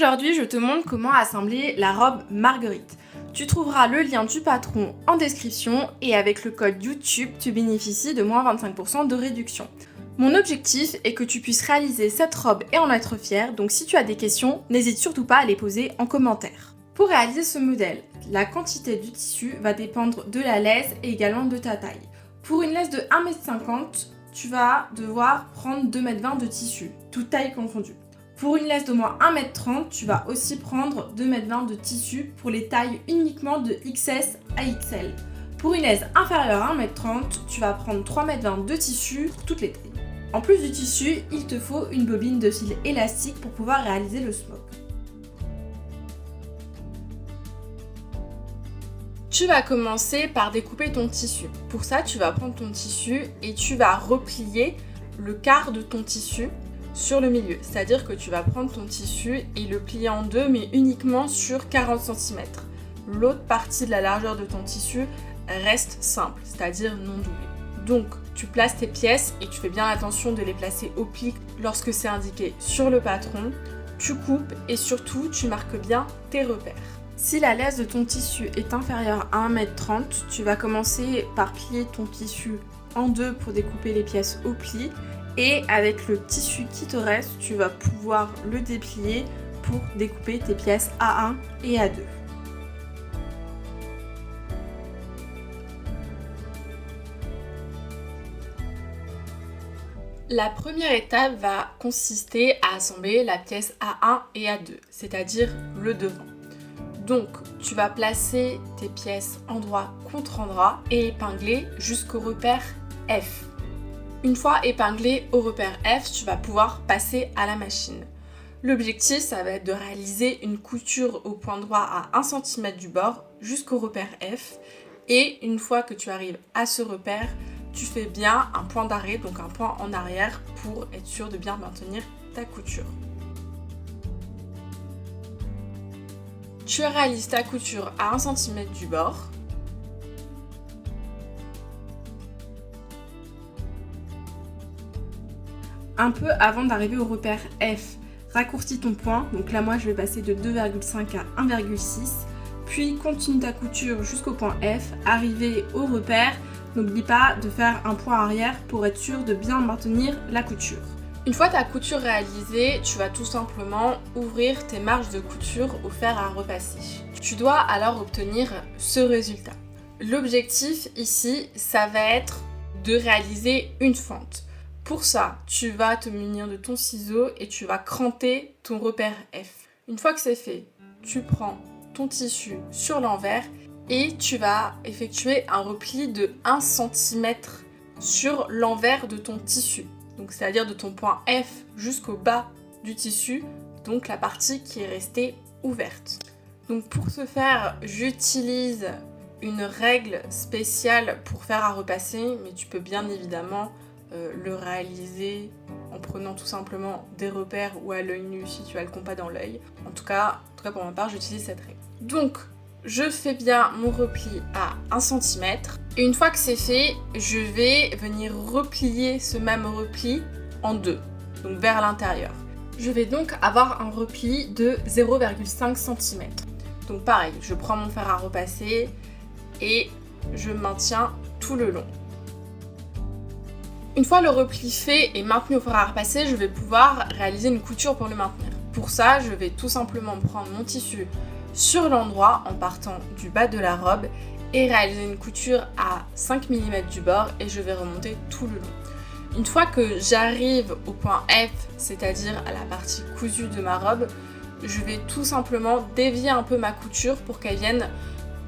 Aujourd'hui, je te montre comment assembler la robe Marguerite. Tu trouveras le lien du patron en description et avec le code YouTube, tu bénéficies de moins 25% de réduction. Mon objectif est que tu puisses réaliser cette robe et en être fier, donc si tu as des questions, n'hésite surtout pas à les poser en commentaire. Pour réaliser ce modèle, la quantité du tissu va dépendre de la laisse et également de ta taille. Pour une laisse de 1,50 m, tu vas devoir prendre 2,20 m de tissu, toute taille confondue. Pour une laisse d'au moins 1,30 m, tu vas aussi prendre 2,20 m de tissu pour les tailles uniquement de XS à XL. Pour une laisse inférieure à 1,30 m, tu vas prendre 3,20 m de tissu pour toutes les tailles. En plus du tissu, il te faut une bobine de fil élastique pour pouvoir réaliser le smoke. Tu vas commencer par découper ton tissu. Pour ça, tu vas prendre ton tissu et tu vas replier le quart de ton tissu sur le milieu. C'est-à-dire que tu vas prendre ton tissu et le plier en deux, mais uniquement sur 40 cm. L'autre partie de la largeur de ton tissu reste simple, c'est-à-dire non doublée. Donc, tu places tes pièces et tu fais bien attention de les placer au pli lorsque c'est indiqué sur le patron. Tu coupes et surtout, tu marques bien tes repères. Si la laisse de ton tissu est inférieure à 1,30 m, tu vas commencer par plier ton tissu en deux pour découper les pièces au pli. Et avec le tissu qui te reste, tu vas pouvoir le déplier pour découper tes pièces A1 et A2. La première étape va consister à assembler la pièce A1 et A2, c'est-à-dire le devant. Donc, tu vas placer tes pièces endroit contre endroit et épingler jusqu'au repère F. Une fois épinglé au repère F, tu vas pouvoir passer à la machine. L'objectif, ça va être de réaliser une couture au point droit à 1 cm du bord jusqu'au repère F. Et une fois que tu arrives à ce repère, tu fais bien un point d'arrêt, donc un point en arrière pour être sûr de bien maintenir ta couture. Tu réalises ta couture à 1 cm du bord. Un peu avant d'arriver au repère F, raccourcis ton point, donc là moi je vais passer de 2,5 à 1,6, puis continue ta couture jusqu'au point F, arrivé au repère, n'oublie pas de faire un point arrière pour être sûr de bien maintenir la couture. Une fois ta couture réalisée, tu vas tout simplement ouvrir tes marges de couture au fer à repasser. Tu dois alors obtenir ce résultat. L'objectif ici, ça va être de réaliser une fente. Pour ça, tu vas te munir de ton ciseau et tu vas cranter ton repère F. Une fois que c'est fait, tu prends ton tissu sur l'envers et tu vas effectuer un repli de 1 cm sur l'envers de ton tissu. Donc c'est-à-dire de ton point F jusqu'au bas du tissu, donc la partie qui est restée ouverte. Donc pour ce faire, j'utilise une règle spéciale pour faire à repasser, mais tu peux bien évidemment le réaliser en prenant tout simplement des repères ou à l'œil nu si tu as le compas dans l'œil. En tout cas pour ma part, j'utilise cette règle. Donc, je fais bien mon repli à 1 cm. Et une fois que c'est fait, je vais venir replier ce même repli en deux, donc vers l'intérieur. Je vais donc avoir un repli de 0,5 cm. Donc pareil, je prends mon fer à repasser et je maintiens tout le long. Une fois le repli fait et maintenu au fer à repasser, je vais pouvoir réaliser une couture pour le maintenir. Pour ça, je vais tout simplement prendre mon tissu sur l'endroit en partant du bas de la robe et réaliser une couture à 5 mm du bord et je vais remonter tout le long. Une fois que j'arrive au point F, c'est-à-dire à la partie cousue de ma robe, je vais tout simplement dévier un peu ma couture pour qu'elle vienne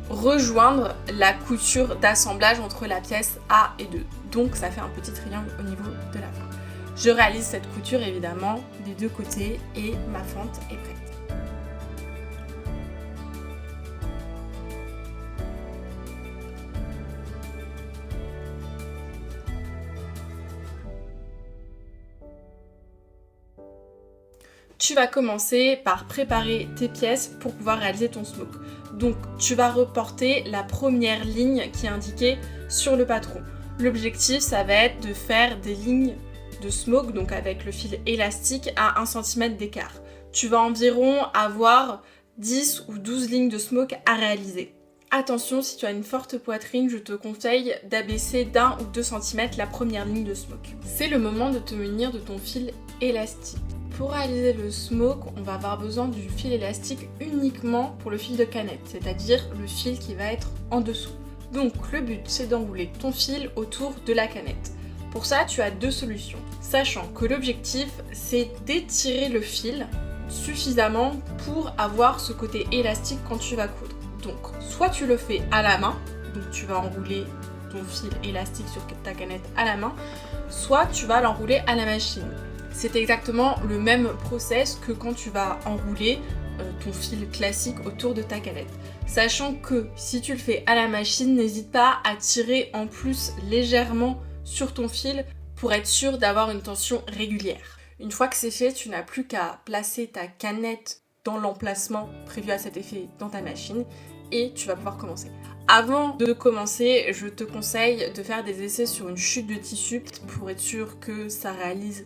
rejoindre la couture d'assemblage entre la pièce A et 2. Donc ça fait un petit triangle au niveau de la fin. Je réalise cette couture évidemment des deux côtés et ma fente est prête. Tu vas commencer par préparer tes pièces pour pouvoir réaliser ton smoke. Donc tu vas reporter la première ligne qui est indiquée sur le patron. L'objectif, ça va être de faire des lignes de smoke, donc avec le fil élastique à 1 cm d'écart. tu vas environ avoir 10 ou 12 lignes de smoke à réaliser. Attention, si tu as une forte poitrine, je te conseille d'abaisser d'1 ou 2 cm la première ligne de smoke. C'est le moment de te munir de ton fil élastique. Pour réaliser le smoke, on va avoir besoin du fil élastique uniquement pour le fil de canette, c'est-à-dire le fil qui va être en dessous. Donc le but, c'est d'enrouler ton fil autour de la canette. Pour ça, tu as 2 solutions, sachant que l'objectif, c'est d'étirer le fil suffisamment pour avoir ce côté élastique quand tu vas coudre. Donc, soit tu le fais à la main, donc tu vas enrouler ton fil élastique sur ta canette à la main, soit tu vas l'enrouler à la machine. C'est exactement le même process que quand tu vas enrouler ton fil classique autour de ta canette. Sachant que si tu le fais à la machine, n'hésite pas à tirer en plus légèrement sur ton fil pour être sûr d'avoir une tension régulière. Une fois que c'est fait, tu n'as plus qu'à placer ta canette dans l'emplacement prévu à cet effet dans ta machine et tu vas pouvoir commencer. Avant de commencer, je te conseille de faire des essais sur une chute de tissu pour être sûr que ça réalise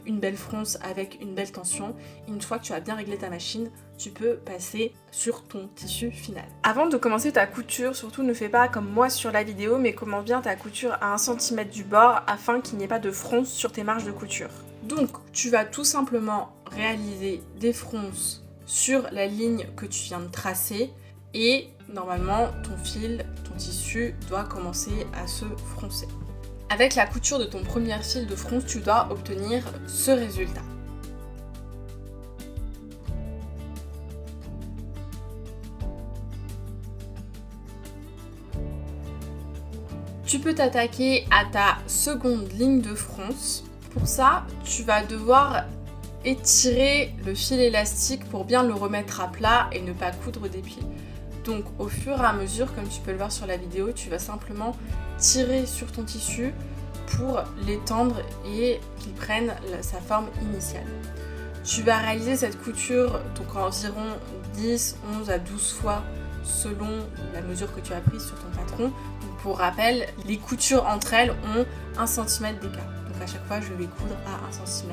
une belle fronce avec une belle tension. Une fois que tu as bien réglé ta machine, tu peux passer sur ton tissu final. Avant de commencer ta couture, surtout ne fais pas comme moi sur la vidéo, mais commence bien ta couture à 1 cm du bord afin qu'il n'y ait pas de fronce sur tes marges de couture. Donc tu vas tout simplement réaliser des fronces sur la ligne que tu viens de tracer et normalement ton fil, ton tissu doit commencer à se froncer. Avec la couture de ton premier fil de fronce, tu dois obtenir ce résultat. Tu peux t'attaquer à ta seconde ligne de fronce. Pour ça, tu vas devoir étirer le fil élastique pour bien le remettre à plat et ne pas coudre des plis. Donc au fur et à mesure, comme tu peux le voir sur la vidéo, tu vas simplement tirer sur ton tissu pour l'étendre et qu'il prenne sa forme initiale. Tu vas réaliser cette couture donc environ 10, 11 à 12 fois selon la mesure que tu as prise sur ton patron. Donc pour rappel, les coutures entre elles ont 1 cm d'écart. Donc à chaque fois, je vais coudre à 1 cm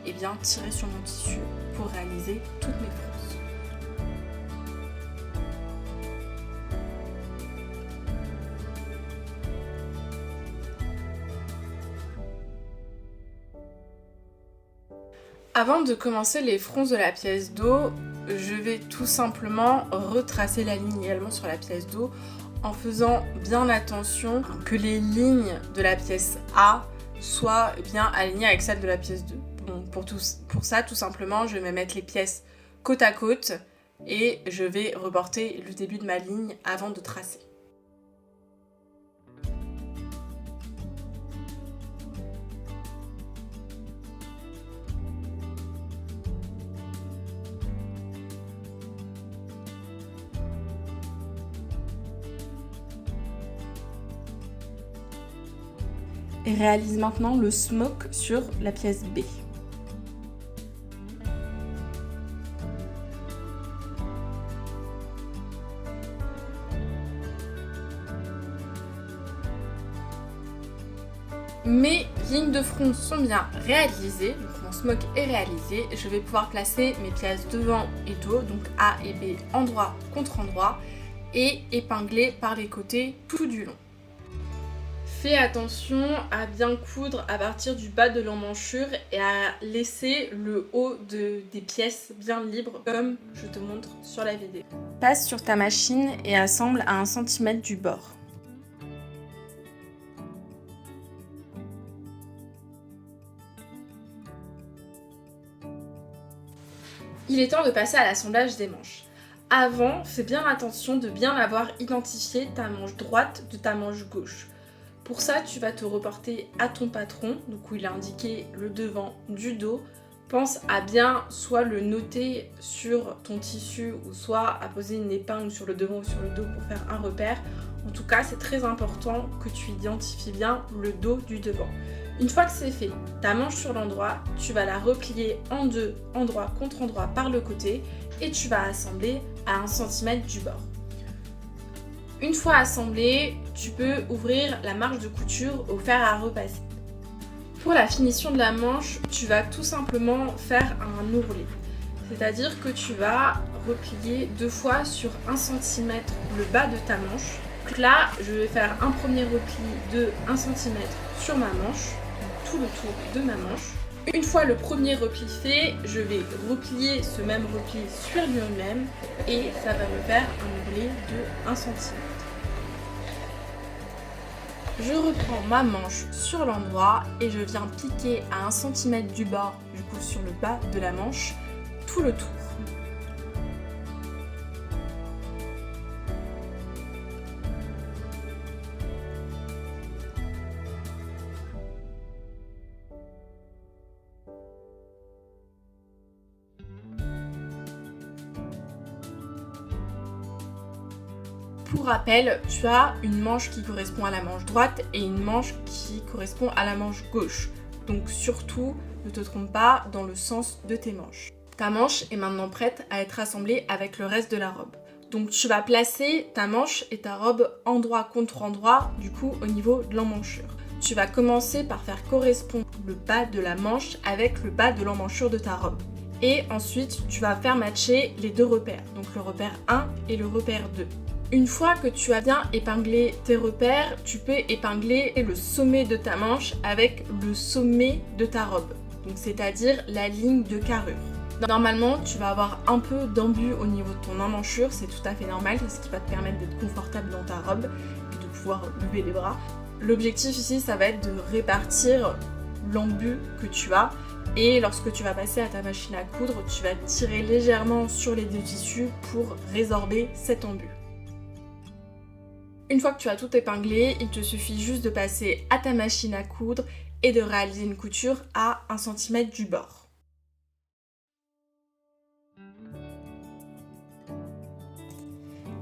et bien tirer sur mon tissu pour réaliser toutes mes fronces. Avant de commencer les fronces de la pièce dos, je vais tout simplement retracer la ligne également sur la pièce dos en faisant bien attention que les lignes de la pièce A soient bien alignées avec celles de la pièce 2. Bon, pour ça, tout simplement, je vais me mettre les pièces côte à côte et je vais reporter le début de ma ligne avant de tracer. Et réalise maintenant le smoke sur la pièce B. Mes lignes de front sont bien réalisées, donc mon smoke est réalisé. Je vais pouvoir placer mes pièces devant et dos, donc A et B endroit contre endroit, et épingler par les côtés tout du long. Fais attention à bien coudre à partir du bas de l'emmanchure et à laisser le haut des pièces bien libres comme je te montre sur la vidéo. Passe sur ta machine et assemble à 1 cm du bord. Il est temps de passer à l'assemblage des manches. Avant, fais bien attention de bien avoir identifié ta manche droite de ta manche gauche. Pour ça, tu vas te reporter à ton patron, donc où il a indiqué le devant du dos. Pense à bien soit le noter sur ton tissu ou soit à poser une épingle sur le devant ou sur le dos pour faire un repère. En tout cas, c'est très important que tu identifies bien le dos du devant. Une fois que c'est fait, ta manche sur l'endroit, tu vas la replier en deux, endroit contre endroit par le côté et tu vas assembler à 1 cm du bord. Une fois assemblé, tu peux ouvrir la marge de couture au fer à repasser. Pour la finition de la manche, tu vas tout simplement faire un ourlet. C'est-à-dire que tu vas replier 2 fois sur 1 cm le bas de ta manche. Donc là, je vais faire un premier repli de 1 cm sur ma manche, tout le tour de ma manche. Une fois le premier repli fait, je vais replier ce même repli sur lui-même et ça va me faire un ourlet de 1 cm. Je reprends ma manche sur l'endroit et je viens piquer à 1 cm du bord, du coup sur le bas de la manche, tout le tour. Pour rappel, tu as une manche qui correspond à la manche droite et une manche qui correspond à la manche gauche. Donc surtout, ne te trompe pas dans le sens de tes manches. Ta manche est maintenant prête à être assemblée avec le reste de la robe. Donc tu vas placer ta manche et ta robe endroit contre endroit, du coup au niveau de l'emmanchure. Tu vas commencer par faire correspondre le bas de la manche avec le bas de l'emmanchure de ta robe. Et ensuite, tu vas faire matcher les 2 repères, donc le repère 1 et le repère 2. Une fois que tu as bien épinglé tes repères, tu peux épingler le sommet de ta manche avec le sommet de ta robe, donc c'est-à-dire la ligne de carrure. Normalement, tu vas avoir un peu d'embu au niveau de ton emmanchure, c'est tout à fait normal, c'est ce qui va te permettre d'être confortable dans ta robe et de pouvoir lever les bras. L'objectif ici, ça va être de répartir l'embu que tu as et lorsque tu vas passer à ta machine à coudre, tu vas tirer légèrement sur les 2 tissus pour résorber cet embu. Une fois que tu as tout épinglé, il te suffit juste de passer à ta machine à coudre et de réaliser une couture à 1 cm du bord.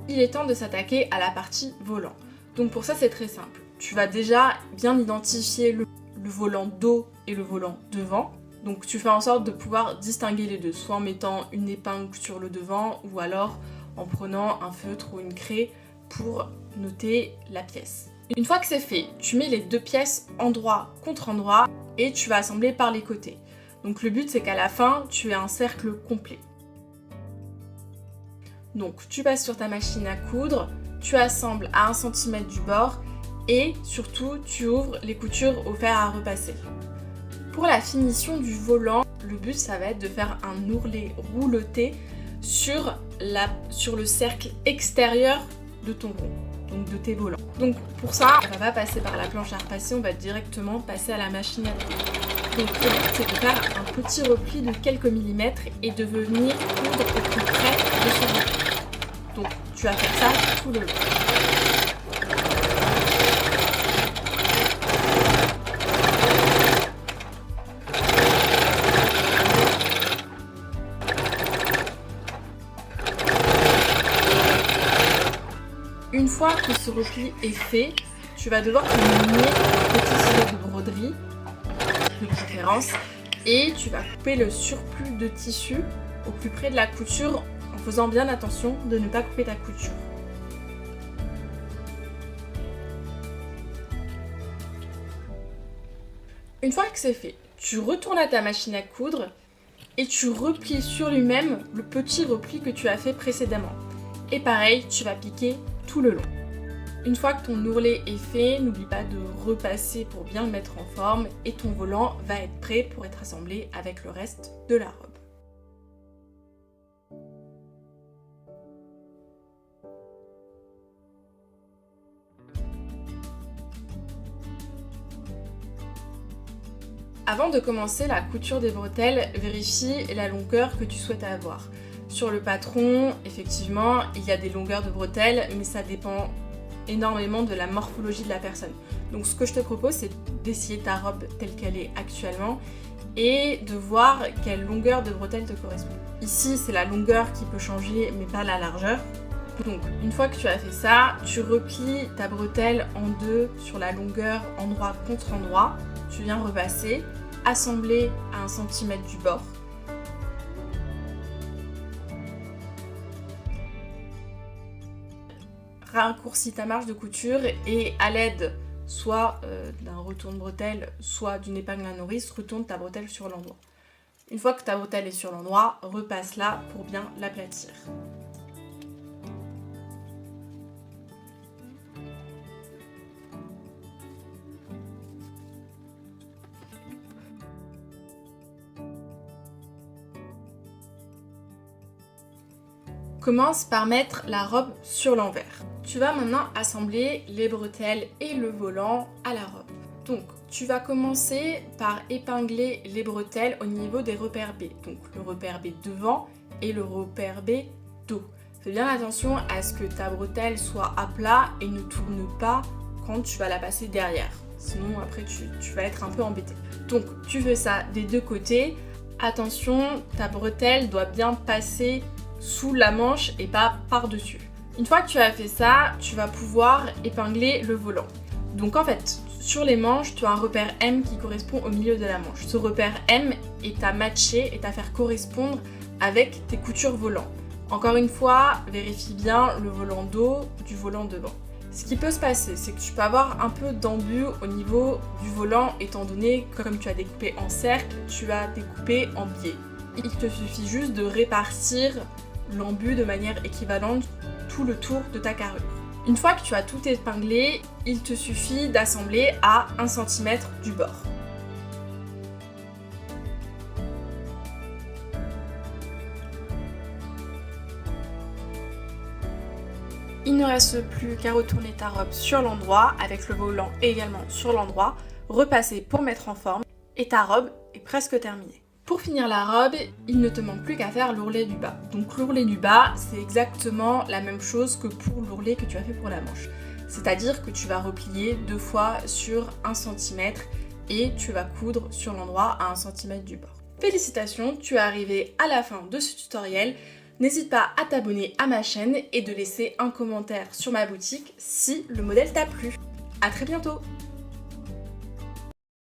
Il est temps de s'attaquer à la partie volant. Donc pour ça c'est très simple. Tu vas déjà bien identifier le volant dos et le volant devant. Donc tu fais en sorte de pouvoir distinguer les deux, soit en mettant une épingle sur le devant ou alors en prenant un feutre ou une craie pour noter la pièce. Une fois que c'est fait, tu mets les 2 pièces endroit contre endroit et tu vas assembler par les côtés. Donc le but c'est qu'à la fin, tu aies un cercle complet. Donc tu passes sur ta machine à coudre, tu assembles à 1 cm du bord et surtout tu ouvres les coutures au fer à repasser. Pour la finition du volant, le but ça va être de faire un ourlet rouloté sur le cercle extérieur de ton rond, donc de tes volants. Donc pour ça, on va pas passer par la planche à repasser, on va directement passer à la machine à coudre. Donc le but c'est de faire un petit repli de quelques millimètres et de venir coudre au plus près de son repli. Donc tu vas faire ça tout le long. Une fois que ce repli est fait, tu vas devoir te munir un petit ciseau de broderie, de préférence, et tu vas couper le surplus de tissu au plus près de la couture en faisant bien attention de ne pas couper ta couture. Une fois que c'est fait, tu retournes à ta machine à coudre et tu replies sur lui-même le petit repli que tu as fait précédemment. Et pareil, tu vas piquer tout le long. Une fois que ton ourlet est fait, n'oublie pas de repasser pour bien le mettre en forme et ton volant va être prêt pour être assemblé avec le reste de la robe. Avant de commencer la couture des bretelles, vérifie la longueur que tu souhaites avoir. Sur le patron, effectivement, il y a des longueurs de bretelles, mais ça dépend énormément de la morphologie de la personne. Donc ce que je te propose, c'est d'essayer ta robe telle qu'elle est actuellement et de voir quelle longueur de bretelles te correspond. Ici, c'est la longueur qui peut changer, mais pas la largeur. Donc une fois que tu as fait ça, tu replies ta bretelle en 2 sur la longueur endroit contre endroit. Tu viens repasser, assembler à 1 cm du bord. Raccourcis ta marge de couture et à l'aide soit d'un retourne-bretelle, soit d'une épingle à nourrice, retourne ta bretelle sur l'endroit. Une fois que ta bretelle est sur l'endroit, repasse-la pour bien l'aplatir. Commence par mettre la robe sur l'envers. Tu vas maintenant assembler les bretelles et le volant à la robe. Donc, tu vas commencer par épingler les bretelles au niveau des repères B. Donc, le repère B devant et le repère B dos. Fais bien attention à ce que ta bretelle soit à plat et ne tourne pas quand tu vas la passer derrière. Sinon, après, tu vas être un peu embêté. Donc, tu fais ça des deux côtés. Attention, ta bretelle doit bien passer sous la manche et pas par-dessus. Une fois que tu as fait ça, tu vas pouvoir épingler le volant. Donc en fait, sur les manches, tu as un repère M qui correspond au milieu de la manche. Ce repère M est à matcher, est à faire correspondre avec tes coutures volant. Encore une fois, vérifie bien le volant dos du volant devant. Ce qui peut se passer, c'est que tu peux avoir un peu d'embus au niveau du volant, étant donné que comme tu as découpé en cercle, tu as découpé en biais. Il te suffit juste de répartir l'embut de manière équivalente tout le tour de ta carrure. Une fois que tu as tout épinglé, il te suffit d'assembler à 1 cm du bord. Il ne reste plus qu'à retourner ta robe sur l'endroit, avec le volant également sur l'endroit, repasser pour mettre en forme, et ta robe est presque terminée. Pour finir la robe, il ne te manque plus qu'à faire l'ourlet du bas. Donc l'ourlet du bas, c'est exactement la même chose que pour l'ourlet que tu as fait pour la manche. C'est-à-dire que tu vas replier 2 fois sur 1 cm et tu vas coudre sur l'endroit à 1 cm du bord. Félicitations, tu es arrivé à la fin de ce tutoriel. N'hésite pas à t'abonner à ma chaîne et de laisser un commentaire sur ma boutique si le modèle t'a plu. À très bientôt!